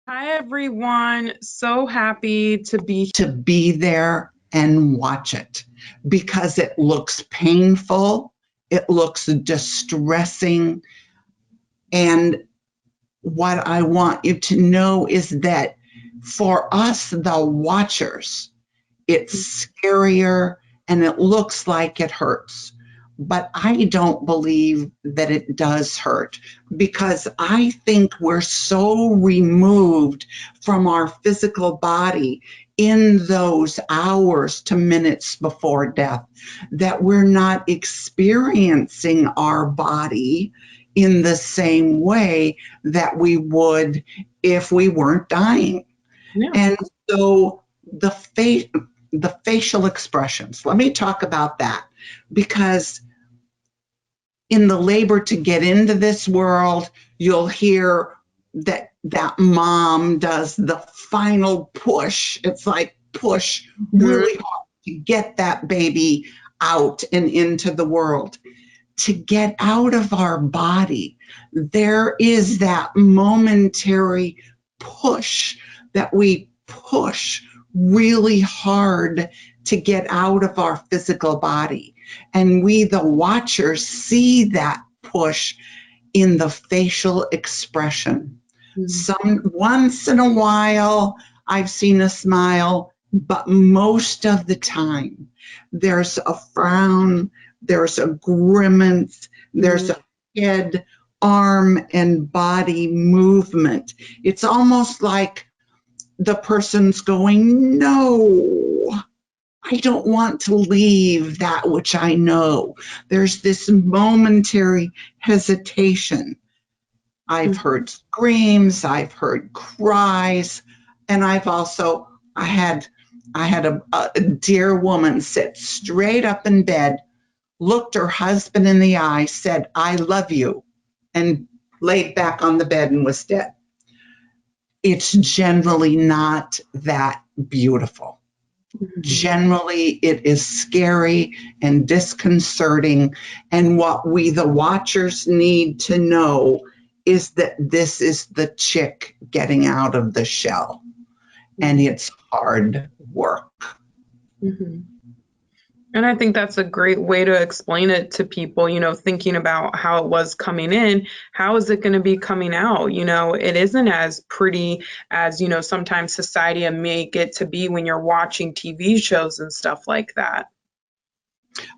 Hi, everyone. So happy to be there and watch it because it looks painful, it looks distressing. And what I want you to know is that for us, the watchers, it's scarier and it looks like it hurts. But I don't believe that it does hurt because I think we're so removed from our physical body in those hours to minutes before death that we're not experiencing our body in the same way that we would if we weren't dying. Yeah. And so the facial expressions, let me talk about that because in the labor to get into this world, you'll hear that mom does the final push. It's like push really hard to get that baby out and into the world. To get out of our body, there is that momentary push that we push really hard to get out of our physical body. And we, the watchers, see that push in the facial expression. Once in a while, I've seen a smile, but most of the time, there's a frown, there's a grimace, there's a head, arm, and body movement. It's almost like the person's going, no, I don't want to leave that which I know. There's this momentary hesitation. I've heard screams, I've heard cries, and I had a dear woman sit straight up in bed, looked her husband in the eye, said, I love you, and laid back on the bed and was dead. It's generally not that beautiful. Generally, it is scary and disconcerting. And what we, the watchers, need to know is that this is the chick getting out of the shell. And it's hard work. And I think that's a great way to explain it to people, thinking about how it was coming in, how is it going to be coming out? It isn't as pretty as, sometimes society make it to be when you're watching TV shows and stuff like that.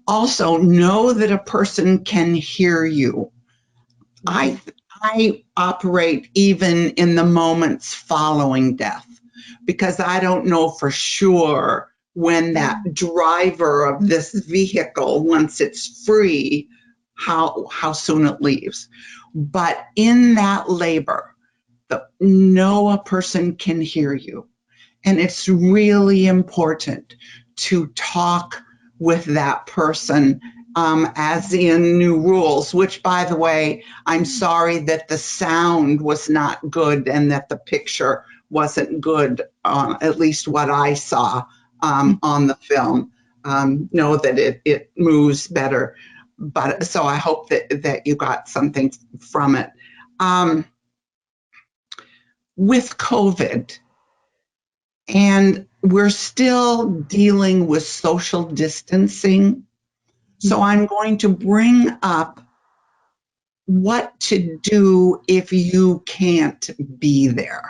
Also, know that a person can hear you. I operate even in the moments following death because I don't know for sure when that driver of this vehicle, once it's free, how soon it leaves. But in that labor, know a person can hear you. And it's really important to talk with that person, as in New Rules, which, by the way, I'm sorry that the sound was not good and that the picture wasn't good, at least what I saw on the film. Know that it moves better. But so I hope that you got something from it. With COVID, and we're still dealing with social distancing. So I'm going to bring up what to do if you can't be there.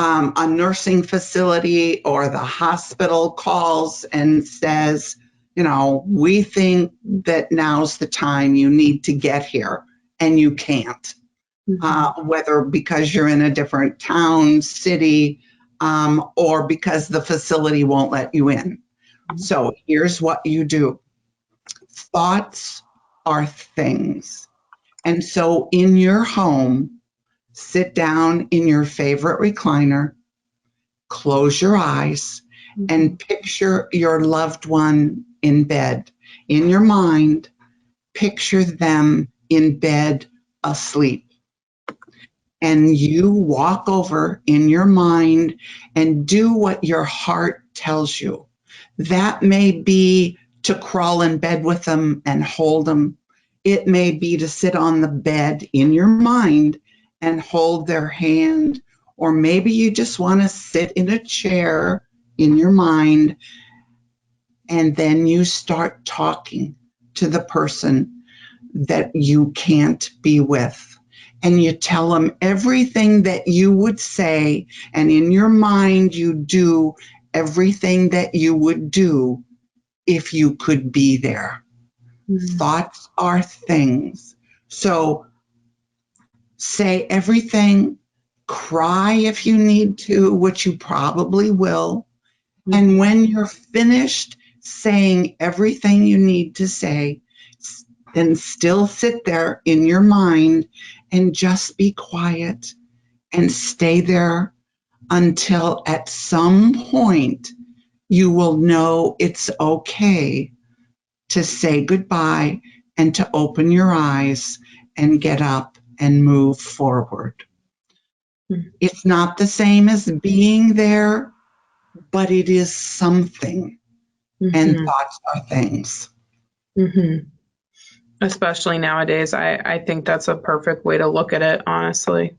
A nursing facility or the hospital calls and says, we think that now's the time you need to get here and you can't. Whether because you're in a different town, city, or because the facility won't let you in. So here's what you do. Thoughts are things. And so in your home, sit down in your favorite recliner, close your eyes, and picture your loved one in bed. In your mind, picture them in bed asleep. And you walk over in your mind and do what your heart tells you. That may be to crawl in bed with them and hold them. It may be to sit on the bed in your mind and hold their hand or maybe you just want to sit in a chair in your mind, and then you start talking to the person that you can't be with. And you tell them everything that you would say, and in your mind you do everything that you would do if you could be there. Thoughts are things. So say everything, cry if you need to, which you probably will. And when you're finished saying everything you need to say, then still sit there in your mind and just be quiet and stay there until at some point you will know it's okay to say goodbye and to open your eyes and get up and move forward. It's not the same as being there, but it is something. And thoughts are things. Especially nowadays, I think that's a perfect way to look at it, honestly.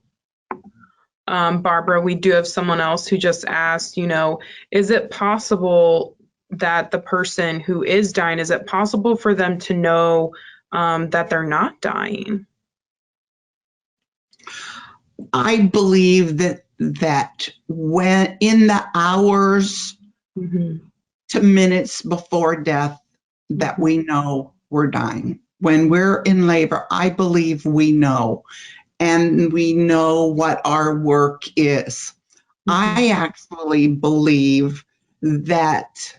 Barbara, we do have someone else who just asked, is it possible that the person who is dying, is it possible for them to know that they're not dying? I believe that when in the hours to minutes before death that we know we're dying. When we're in labor, I believe we know, and we know what our work is. I actually believe that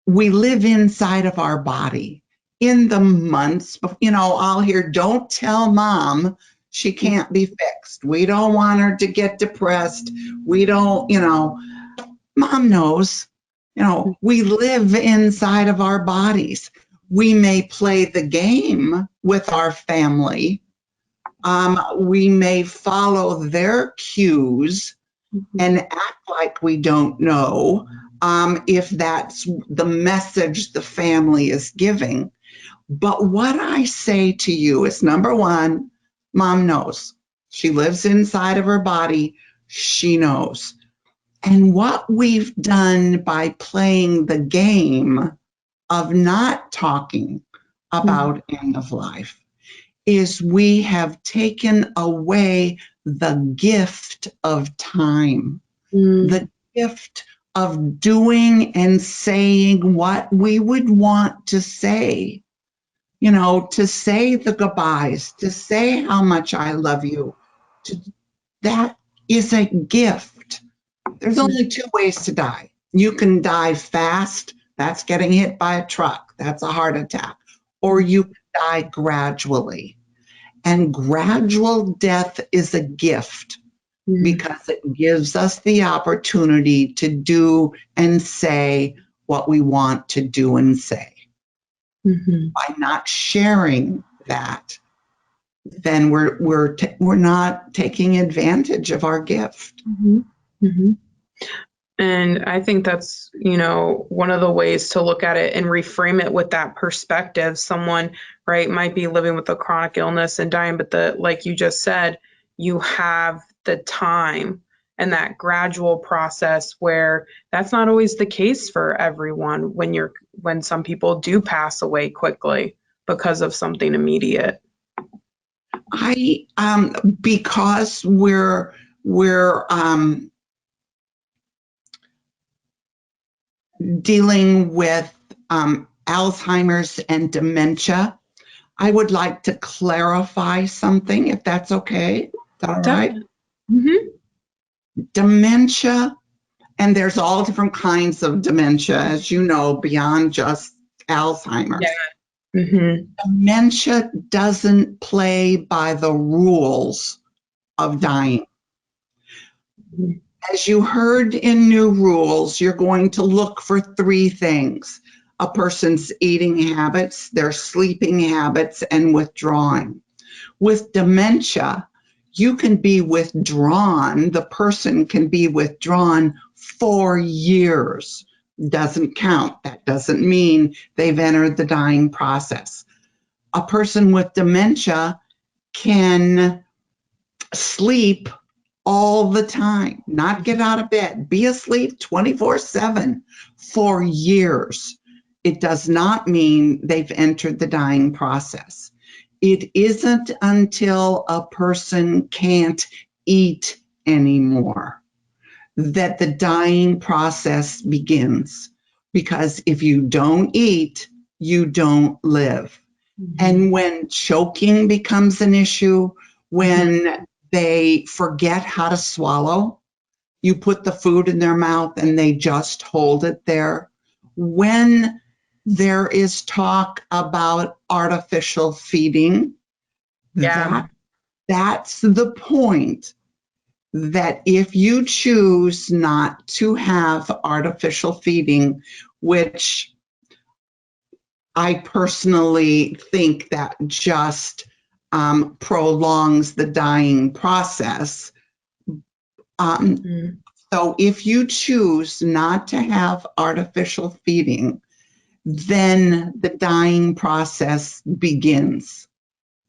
we live inside of our body in the months, I'll hear, don't tell mom she can't be fixed. We don't want her to get depressed. We don't, mom knows, we live inside of our bodies. We may play the game with our family. We may follow their cues and act like we don't know if that's the message the family is giving. But what I say to you is, number one, mom knows. She lives inside of her body. She knows. And what we've done by playing the game of not talking about end of life is we have taken away the gift of time, the gift of doing and saying what we would want to say, to say the goodbyes, to say how much I love you. That is a gift. There's only two ways to die. You can die fast. That's getting hit by a truck. That's a heart attack. Or you can die gradually. And gradual death is a gift because it gives us the opportunity to do and say what we want to do and say. By not sharing that, then we're not taking advantage of our gift. And I think that's, one of the ways to look at it and reframe it with that perspective. Someone, right, might be living with a chronic illness and dying, but like you just said, you have the time and that gradual process where that's not always the case for everyone when some people do pass away quickly because of something immediate. Because we're dealing with Alzheimer's and dementia, I would like to clarify something, if that's okay. Is that all right? Dementia, and there's all different kinds of dementia, as you know, beyond just Alzheimer's. Dementia doesn't play by the rules of dying. As you heard in new rules, you're going to look for three things: a person's eating habits, their sleeping habits, and withdrawing. With dementia, you can be withdrawn, the person can be withdrawn for years. Doesn't count. That doesn't mean they've entered the dying process. A person with dementia can sleep all the time, not get out of bed, be asleep 24/7 for years. It does not mean they've entered the dying process. It isn't until a person can't eat anymore that the dying process begins. Because if you don't eat, you don't live. And when choking becomes an issue, when they forget how to swallow, you put the food in their mouth and they just hold it there. When there is talk about artificial feeding, Yeah. that's the point, that if you choose not to have artificial feeding, which I personally think that just prolongs the dying process. So if you choose not to have artificial feeding, then the dying process begins.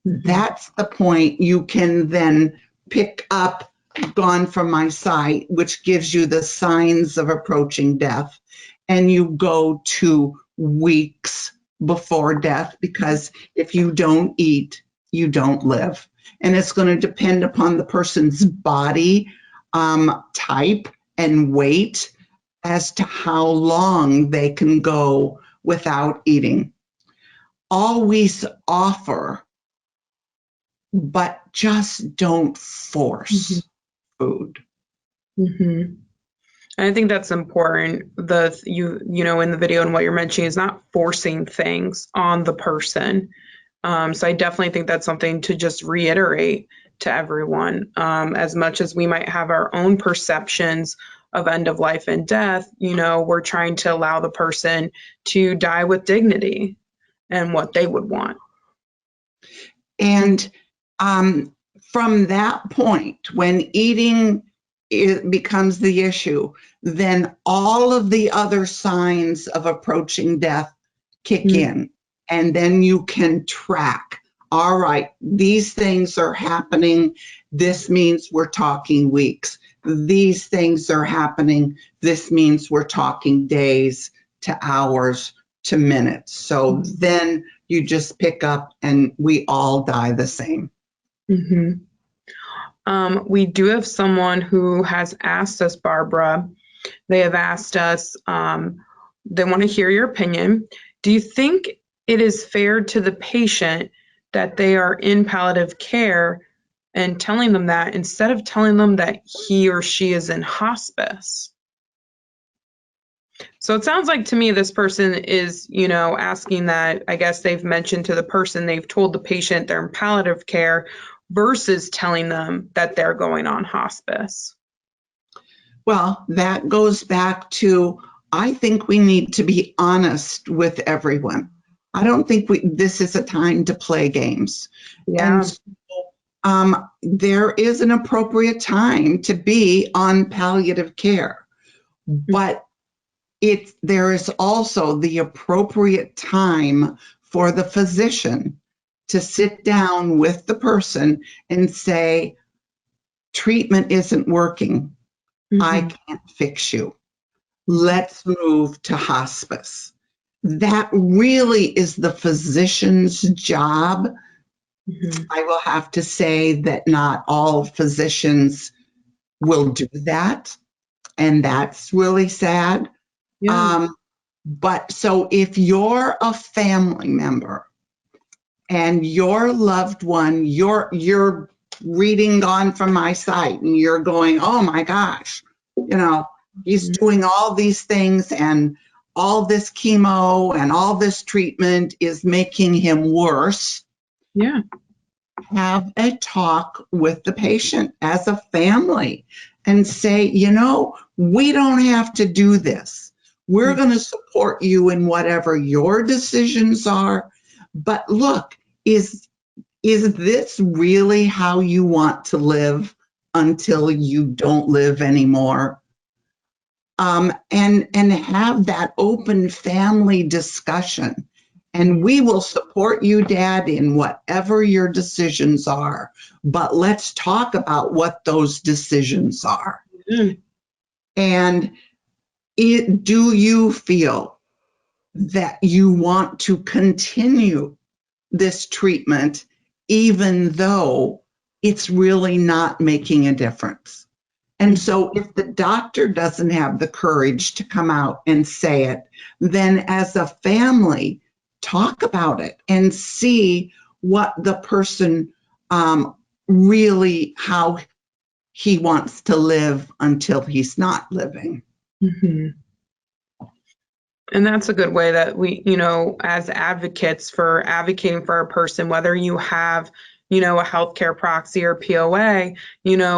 That's the point. You can then pick up Gone From My Sight, which gives you the signs of approaching death, and you go to weeks before death, because if you don't eat, you don't live. And it's going to depend upon the person's body type and weight as to how long they can go without eating. Always offer, but just don't force food. I think that's important. You know, in the video and what you're mentioning is not forcing things on the person. So I definitely think that's something to just reiterate to everyone. As much as we might have our own perceptions of end of life and death, you know, we're trying to allow the person to die with dignity and what they would want. And from that point, when eating becomes the issue, then all of the other signs of approaching death kick in. And then you can track, all right, these things are happening. This means we're talking weeks. These things are happening. This means we're talking days to hours to minutes. So then you just pick up and we all die the same. We do have someone who has asked us, Barbara, they have asked us, they want to hear your opinion. Do you think it is fair to the patient that they are in palliative care and telling them that instead of telling them that he or she is in hospice? So it sounds like to me this person is, you know, asking that. I guess they've mentioned to the person, they've told the patient they're in palliative care versus telling them that they're going on hospice. Well, that goes back to, I think we need to be honest with everyone. I don't think this is a time to play games. Yeah. And so, there is an appropriate time to be on palliative care, but there is also the appropriate time for the physician to sit down with the person and say, treatment isn't working. I can't fix you. Let's move to hospice. That really is the physician's job. I will have to say that not all physicians will do that, and that's really sad. Yeah. But so if you're a family member and your loved one, you're reading Gone From My Sight and you're going, oh my gosh, you know, he's doing all these things and all this chemo and all this treatment is making him worse. Yeah. Have a talk with the patient as a family and say, you know, we don't have to do this. We're going to support you in whatever your decisions are. But look, is this really how you want to live until you don't live anymore? And have that open family discussion And we will support you, Dad, in whatever your decisions are. But let's talk about what those decisions are. Mm. And do you feel that you want to continue this treatment even though it's really not making a difference? And so if the doctor doesn't have the courage to come out and say it, then as a family, talk about it and see what the person really, how he wants to live until he's not living. Mm-hmm. And that's a good way that we, as advocates for advocating for a person, whether you have, a healthcare proxy or POA,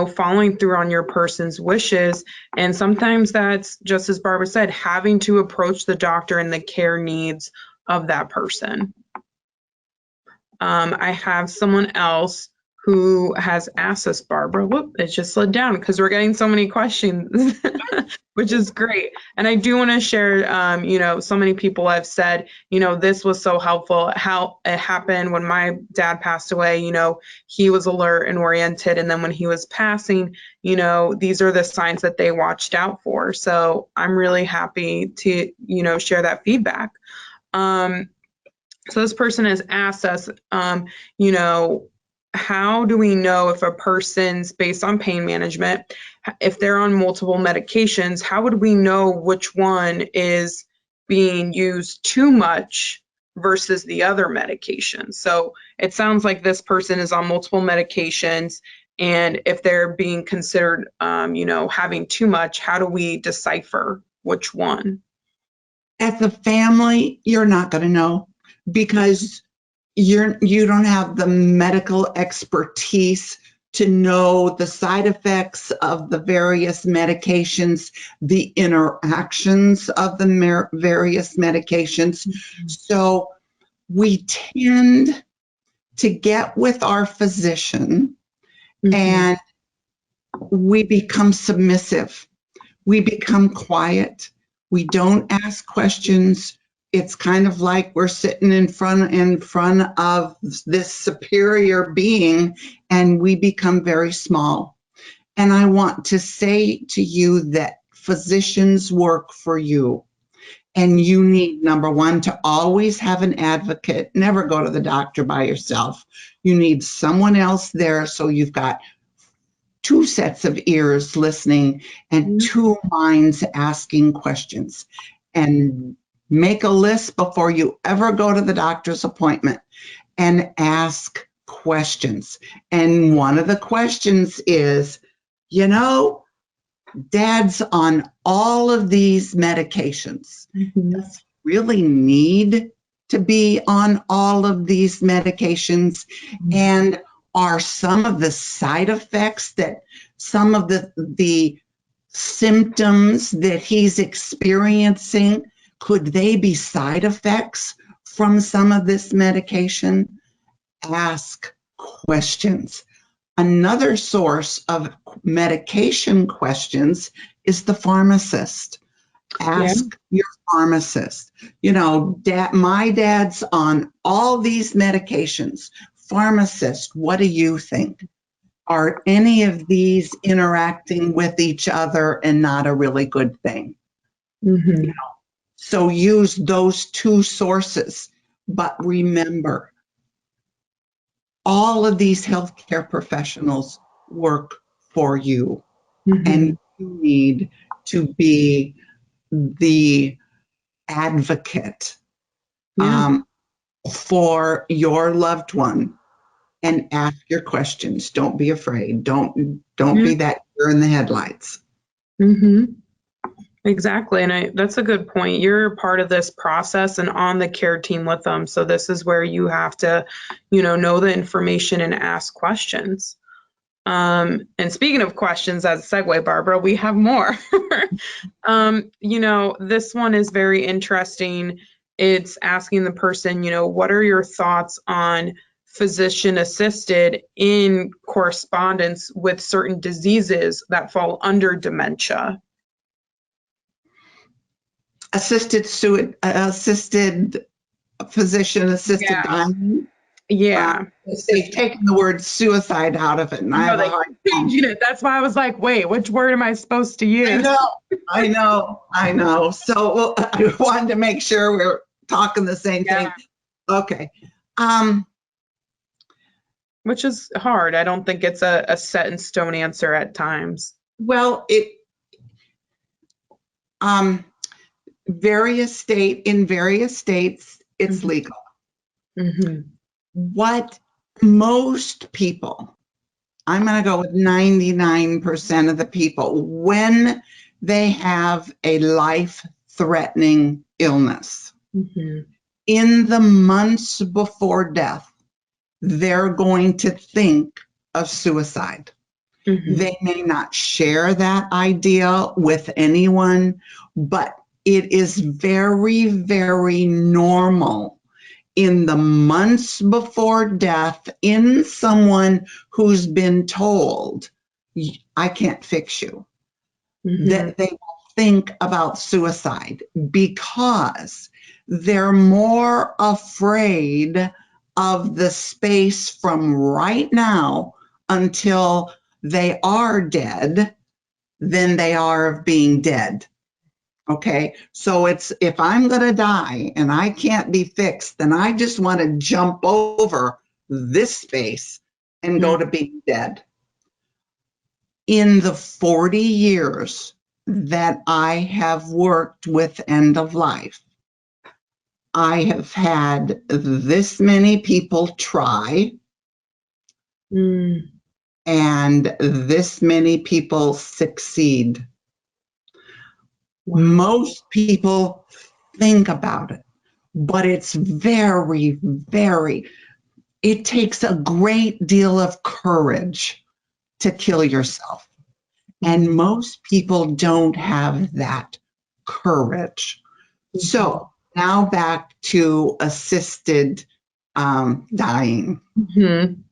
following through on your person's wishes. And sometimes that's just as Barbara said, having to approach the doctor and the care needs of that person. I have someone else who has asked us, Barbara, whoop, it just slid down because we're getting so many questions, which is great. And I do want to share, so many people have said, this was so helpful, how it happened when my dad passed away. He was alert and oriented. And then when he was passing, these are the signs that they watched out for. So I'm really happy to, share that feedback. So this person has asked us, how do we know if a person's based on pain management, if they're on multiple medications, how would we know which one is being used too much versus the other medication? So it sounds like this person is on multiple medications, and if they're being considered, having too much, how do we decipher which one? As a family, you're not going to know because you don't have the medical expertise to know the side effects of the various medications, the interactions of the various medications. Mm-hmm. So we tend to get with our physician, mm-hmm. and we become submissive. We become quiet. We don't ask questions. It's kind of like we're sitting in front of this superior being, and we become very small. And I want to say to you that physicians work for you. And you need, number one, to always have an advocate. Never go to the doctor by yourself. You need someone else there, so you've got two sets of ears listening and two minds asking questions. And make a list before you ever go to the doctor's appointment and ask questions. And one of the questions is, Dad's on all of these medications. Mm-hmm. Does he really need to be on all of these medications? Mm-hmm. And are some of the side effects that some of the symptoms that he's experiencing, could they be side effects from some of this medication? Ask questions. Another source of medication questions is the pharmacist. Ask your pharmacist. My dad's on all these medications. Pharmacist, what do you think? Are any of these interacting with each other and not a really good thing? Mm-hmm. So use those two sources. But remember, all of these healthcare professionals work for you. Mm-hmm. And you need to be the advocate for your loved one. And ask your questions. Don't be afraid. Don't be that deer in the headlights. Mm-hmm. Exactly. And that's a good point. You're part of this process and on the care team with them. So this is where you have to, know the information and ask questions. And speaking of questions, as a segue, Barbara, we have more. This one is very interesting. It's asking the person, what are your thoughts on physician assisted in correspondence with certain diseases that fall under dementia? Assisted physician-assisted Yeah. dying. Yeah. They've taken the word suicide out of it, and I I know have a they hard keep time. changing it. That's why I was like, wait, which word am I supposed to I use? know, I know. So well, I wanted to make sure we're talking the same Yeah. thing. Okay. Um, Which is hard. I don't think it's a set in stone answer at times. well, um, in various states, it's Mhm. legal. Mhm. What most people, I'm going to go with 99% of the people, when they have a life-threatening illness, Mhm. in the months before death, they're going to think of suicide. Mhm. They may not share that idea with anyone, but it is very, very normal in the months before death in someone who's been told, I can't fix you, Mhm. that they will think about suicide because they're more afraid of the space from right now until they are dead than they are of being dead. Okay, so it's if I'm going to die and I can't be fixed, then I just want to jump over this space and go Mhm. to being dead. In the 40 years that I have worked with end of life, I have had this many people try Mm. and this many people succeed. Wow. Most people think about it, but it's very, very, it takes a great deal of courage to kill yourself. And Mhm. most people don't have that courage. Mhm. So now back to assisted dying. Mhm.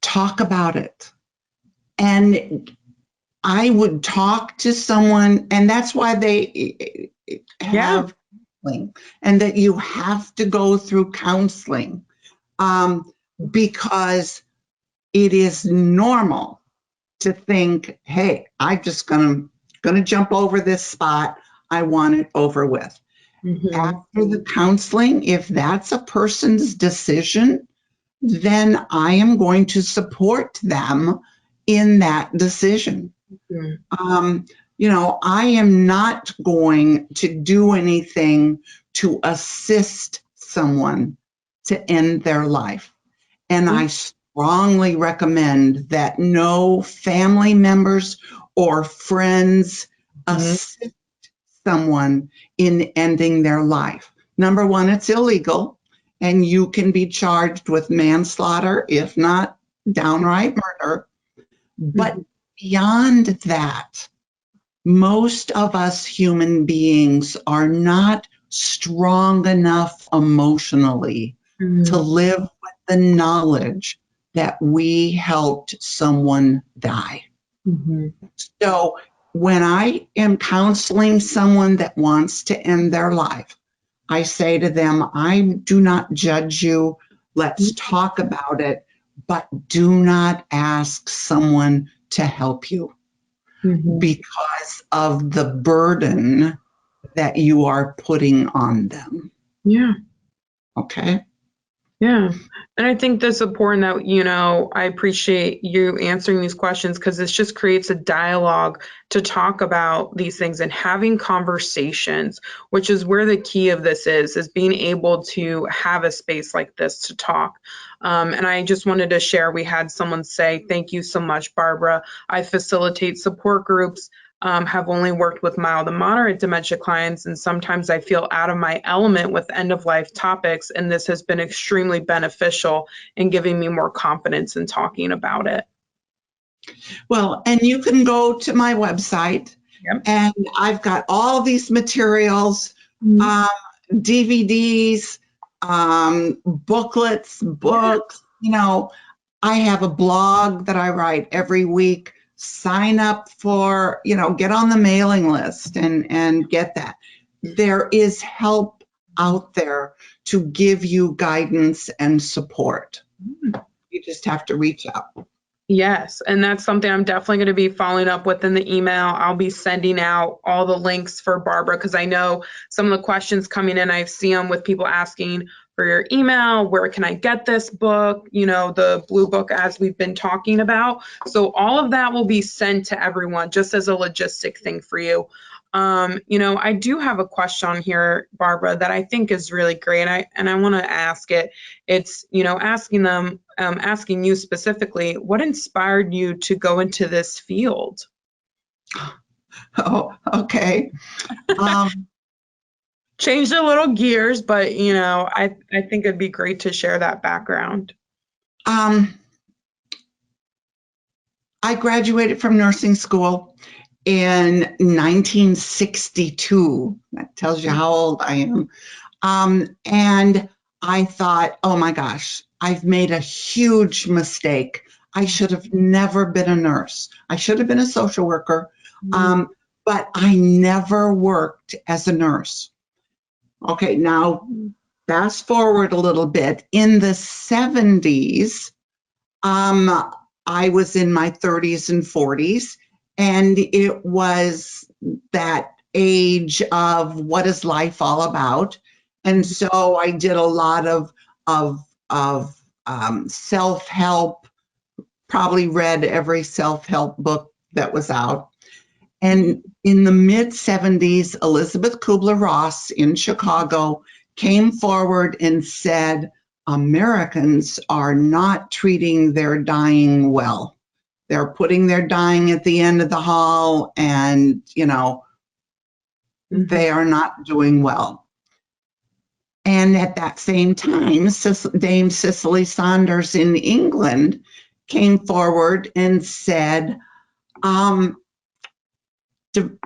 Talk about it. And I would talk to someone, and that's why they Yeah. have counseling, and that you have to go through counseling because it is normal to think, hey, I'm just gonna jump over this spot. I want it over with. Mhm. After the counseling, if that's a person's decision, then I am going to support them in that decision. Mhm. Um, I am not going to do anything to assist someone to end their life. And Yeah. I strongly recommend that no family members or friends Mhm. assist someone in ending their life. Number one, it's illegal, and you can be charged with manslaughter, if not downright murder. But Mhm. beyond that, most of us human beings are not strong enough emotionally to Mhm. live with the knowledge that we helped someone die. Mhm. So when I am counseling someone that wants to end their life, I say to them, I do not judge you. Let's talk about it, but do not ask someone to help you Mhm. because of the burden that you are putting on them. Yeah. Okay. Yeah. And I think that's important that, I appreciate you answering these questions because this just creates a dialogue to talk about these things and having conversations, which is where the key of this is being able to have a space like this to talk. And I just wanted to share, we had someone say, thank you so much, Barbara. I facilitate support groups, have only worked with mild and moderate dementia clients, and sometimes I feel out of my element with end of life topics, and this has been extremely beneficial in giving me more confidence in talking about it. Well, and you can go to my website, Yep. and I've got all these materials, Mhm. um, DVDs, booklets, Yeah. books. I have a blog that I write every week. Sign up for, get on the mailing list and get that. There is help out there to give you guidance and support. You just have to reach out. Yes, and that's something I'm definitely going to be following up with in the email. I'll be sending out all the links for Barbara because I know some of the questions coming in, I see them with people asking for your email, where can I get this book, the blue book as we've been talking about. So all of that will be sent to everyone just as a logistic thing for you. I do have a question here, Barbara, that I think is really great, and I want to ask it. It's, asking you specifically, what inspired you to go into this field? Oh, okay. Changed a little gears, but I think it'd be great to share that background. I graduated from nursing school in 1962. That tells you how old I am. And I thought, oh my gosh, I've made a huge mistake. I should have never been a nurse. I should have been a social worker, but I never worked as a nurse. Okay, now fast forward a little bit. In the 70s, I was in my 30s and 40s, and it was that age of what is life all about. And so I did a lot of self-help, probably read every self-help book that was out. And in the mid-70s, Elizabeth Kubler-Ross in Chicago came forward and said, Americans are not treating their dying well. They're putting their dying at the end of the hall, and, they are not doing well. And at that same time, Dame Cicely Saunders in England came forward and said,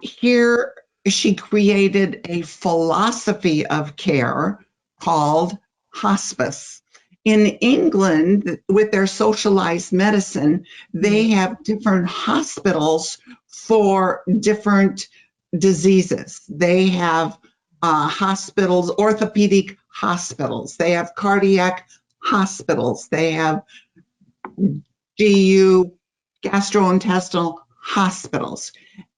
here she created a philosophy of care called hospice. In England, with their socialized medicine, they have different hospitals for different diseases. They have hospitals, orthopedic hospitals. They have cardiac hospitals. They have GU, gastrointestinal hospitals.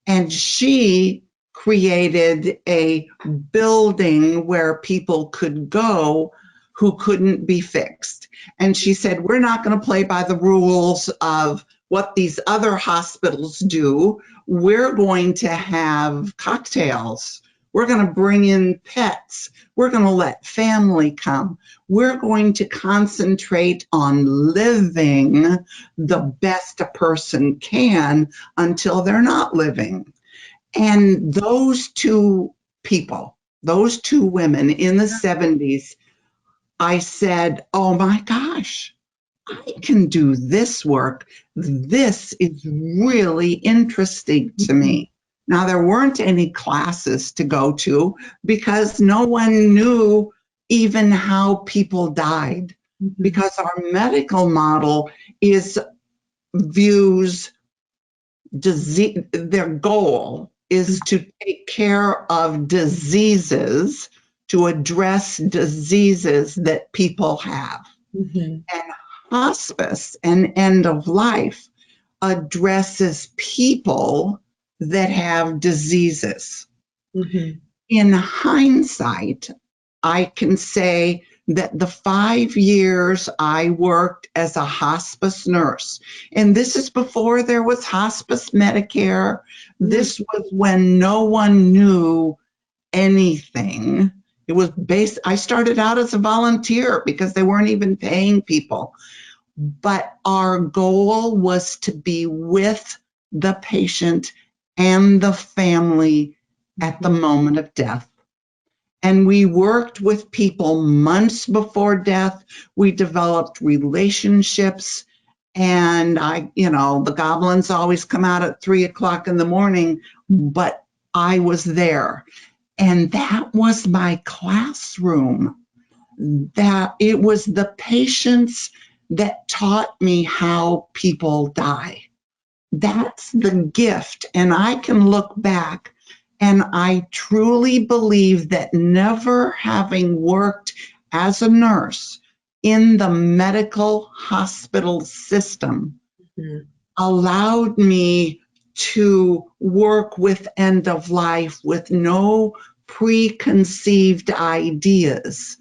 And she created a building where people could go who couldn't be fixed. And she said, we're not going to play by the rules of what these other hospitals do. We're going to have cocktails. We're going to bring in pets. We're going to let family come. We're going to concentrate on living the best a person can until they're not living. And those two people, those two women in the 70s, I said, oh my gosh, I can do this work. This is really interesting to me. Now, there weren't any classes to go to because no one knew even how people died, because our medical model views disease, their goal is to take care of diseases, to address diseases that people have. And hospice and end of life addresses people that have diseases. In hindsight, I can say that the 5 years I worked as a hospice nurse, and this is before there was hospice Medicare. This was when no one knew anything. It was I started out as a volunteer because they weren't even paying people. But our goal was to be with the patient and the family at the moment of death. And we worked with people months before death. We developed relationships. And the goblins always come out at 3 o'clock in the morning, but I was there. And that was my classroom. That it was the patients that taught me how people die. That's the gift. And I can look back And I truly believe that never having worked as a nurse in the medical hospital system Mhm. allowed me to work with end of life with no preconceived ideas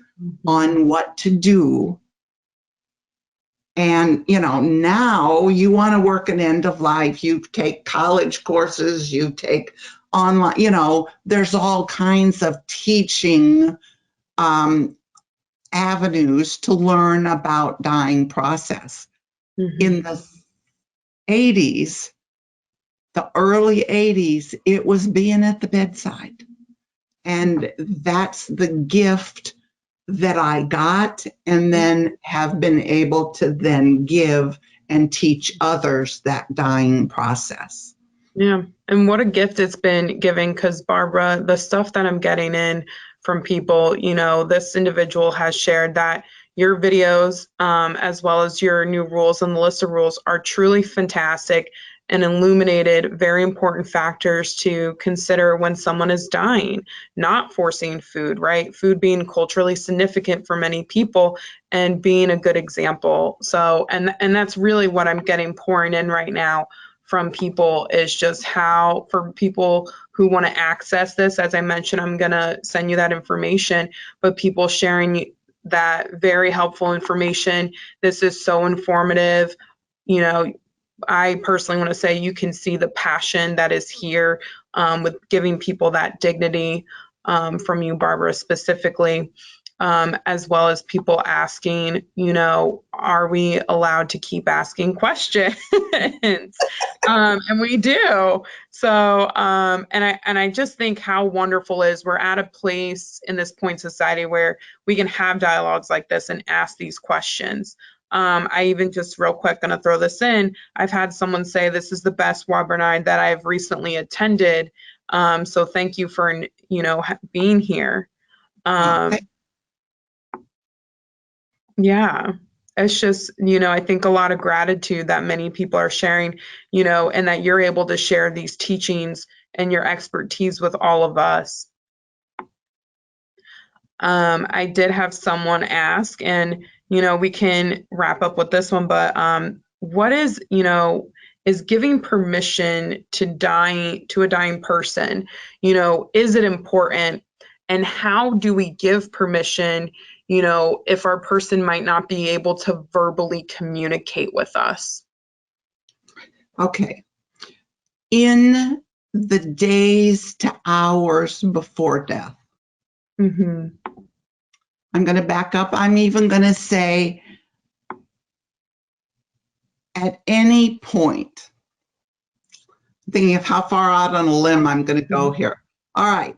on what to do. And, now you want to work an end of life, you take college courses, you take online, there's all kinds of teaching avenues to learn about dying process. In Mhm. the 80s, the early 80s, it was being at the bedside. And that's the gift that I got and then have been able to then give and teach others that dying process. Yeah. And what a gift it's been giving, because Barbara, the stuff that I'm getting in from people, this individual has shared that your videos, as well as your new rules and the list of rules, are truly fantastic and illuminated very important factors to consider when someone is dying, not forcing food, right? Food being culturally significant for many people and being a good example. So, and that's really what I'm getting pouring in right now from people, is just how, for people who want to access this, as I mentioned, I'm going to send you that information, but people sharing that very helpful information. This is so informative. You know, I personally want to say you can see the passion that is here, with giving people that dignity, from you, Barbara, specifically, as well as people asking, are we allowed to keep asking questions? And we do. So, and I just think how wonderful it is we're at a place in this point society where we can have dialogues like this and ask these questions. I even, just real quick, gonna throw this in. I've had someone say this is the best webinar that I've recently attended. So thank you for, being here. Oh, Yeah. It's just, I think a lot of gratitude that many people are sharing, and that you're able to share these teachings and your expertise with all of us. I did have someone ask, and, we can wrap up with this one, but what is giving permission to a dying person, is it important? And how do we give permission, if our person might not be able to verbally communicate with us? okay. In the days to hours before death, Mm-hmm. I'm going to back up. I'm even going to say at any point, thinking of how far out on a limb I'm going to go here. All right.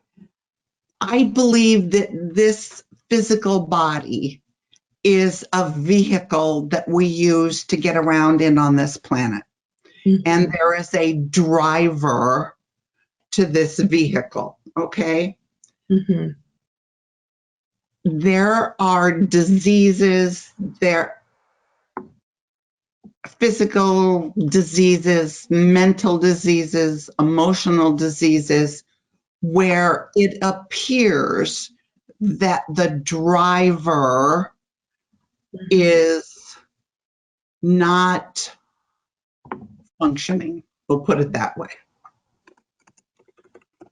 I believe that this physical body is a vehicle that we use to get around in on this planet. Mm-hmm. And there is a driver to this vehicle, okay? Mm-hmm. There are diseases, physical diseases, mental diseases, emotional diseases, where it appears that the driver is not functioning. We'll put it that way.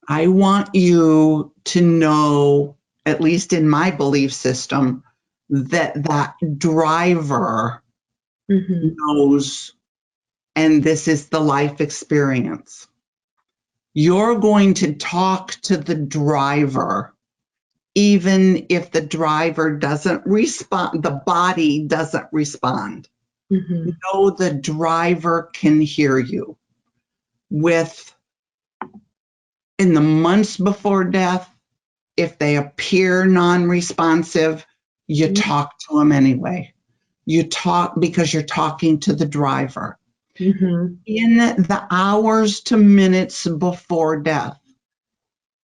I want you to know, at least in my belief system, that driver Mm-hmm. knows, and this is the life experience. You're going to talk to the driver, even if the driver doesn't respond, the body doesn't respond. Mm-hmm. Know the driver can hear you. In the months before death, if they appear non-responsive, you talk to them anyway. You talk because you're talking to the driver. Mm-hmm. In the hours to minutes before death,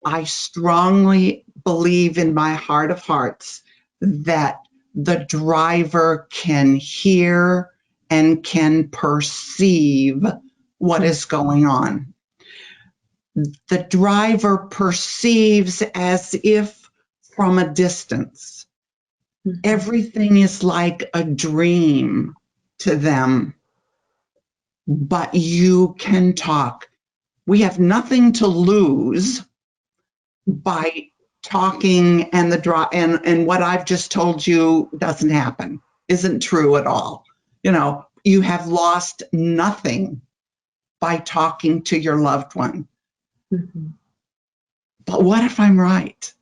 I strongly believe in my heart of hearts that the driver can hear and can perceive what is going on. the driver perceives as if from a distance. Everything is like a dream to them, but you can talk. We have nothing to lose by talking, and and what I've just told you doesn't happen, isn't true at all. You know, you have lost nothing by talking to your loved one. But what if I'm right?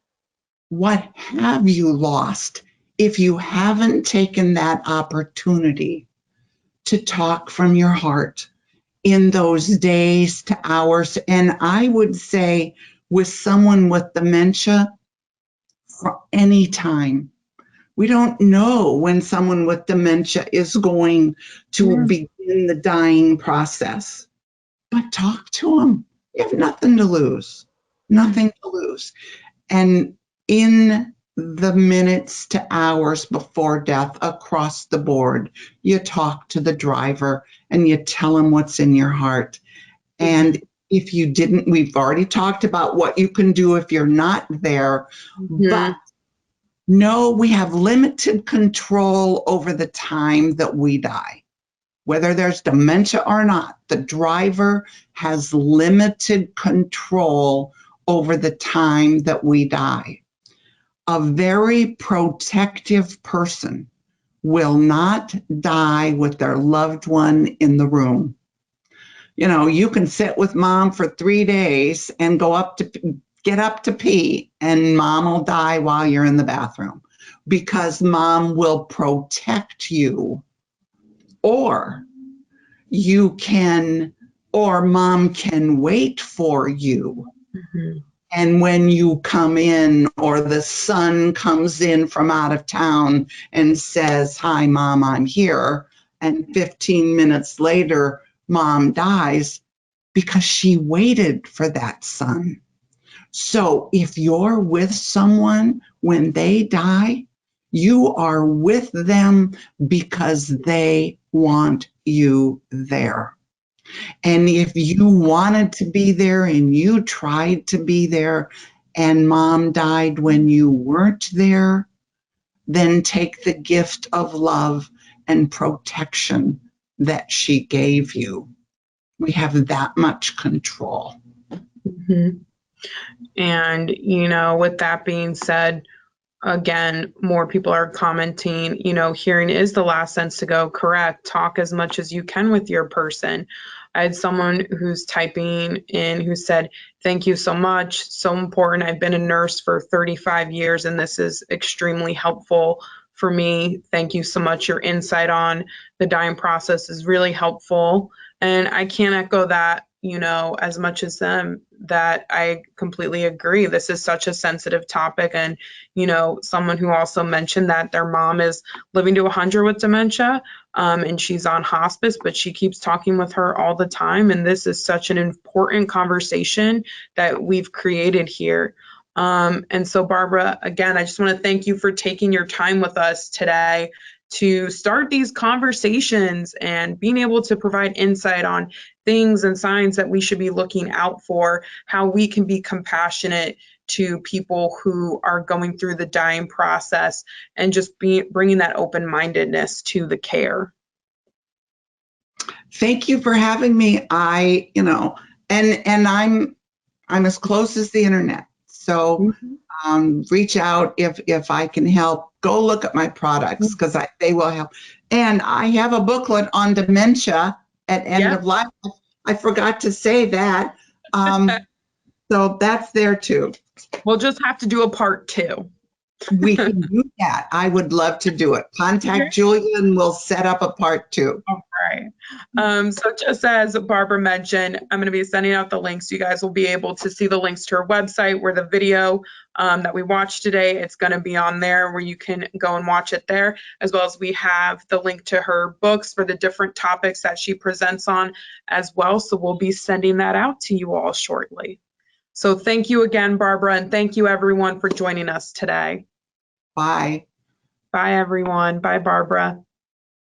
What have you lost if you haven't taken that opportunity to talk from your heart in those days to hours? And I would say with someone with dementia, for any time. We don't know when someone with dementia is going to begin the dying process. But talk to them. You have nothing to lose. Nothing to lose. And in the minutes to hours before death, across the board, you talk to the driver and you tell him what's in your heart. And if you didn't, we've already talked about what you can do if you're not there. But no, we have limited control over the time that we die. Whether there's dementia or not, the driver has limited control over the time that we die. A very protective person will not die with their loved one in the room. You know, you can sit with mom for 3 days and get up to pee, and mom will die while you're in the bathroom because mom will protect you. Or mom can wait for you. And when you come in, or the son comes in from out of town and says, "Hi, mom, I'm here," and 15 minutes later, mom dies because she waited for that son. So if you're with someone when they die, you are with them because they want you there. And if you wanted to be there and you tried to be there and mom died when you weren't there, then take the gift of love and protection that she gave you. We have that much control. And, you know, with that being said, again, more people are commenting, you know, hearing is the last sense to go. Correct. Talk as much as you can with your person. I had someone who's typing in who said, "Thank you so much. So important. I've been a nurse for 35 years and this is extremely helpful for me. Thank you so much. Your insight on the dying process is really helpful." And I can't echo that, you know, as much as them, that I completely agree. This is such a sensitive topic. And, you know, someone who also mentioned that their mom is living to 100 with dementia, and she's on hospice, but she keeps talking with her all the time. And this is such an important conversation that we've created here. And so, Barbara, again, I just want to thank you for taking your time with us today to start these conversations and being able to provide insight on things and signs that we should be looking out for, how we can be compassionate to people who are going through the dying process, and just bringing that open-mindedness to the care. Thank you for having me. And I'm as close as the internet. So reach out if I can help. Go look at my products because they will help. And I have a booklet on dementia at end of life. I forgot to say that. So that's there too. We'll just have to do a part 2. We can do that. I would love to do it. Contact Julia and we'll set up a part 2. All right. So just as Barbara mentioned, I'm going to be sending out the links. You guys will be able to see the links to her website where the video that we watched today, it's going to be on there where you can go and watch it there, as well as we have the link to her books for the different topics that she presents on as well. So we'll be sending that out to you all shortly. So thank you again, Barbara, and thank you everyone for joining us today. Bye. Bye, everyone. Bye, Barbara.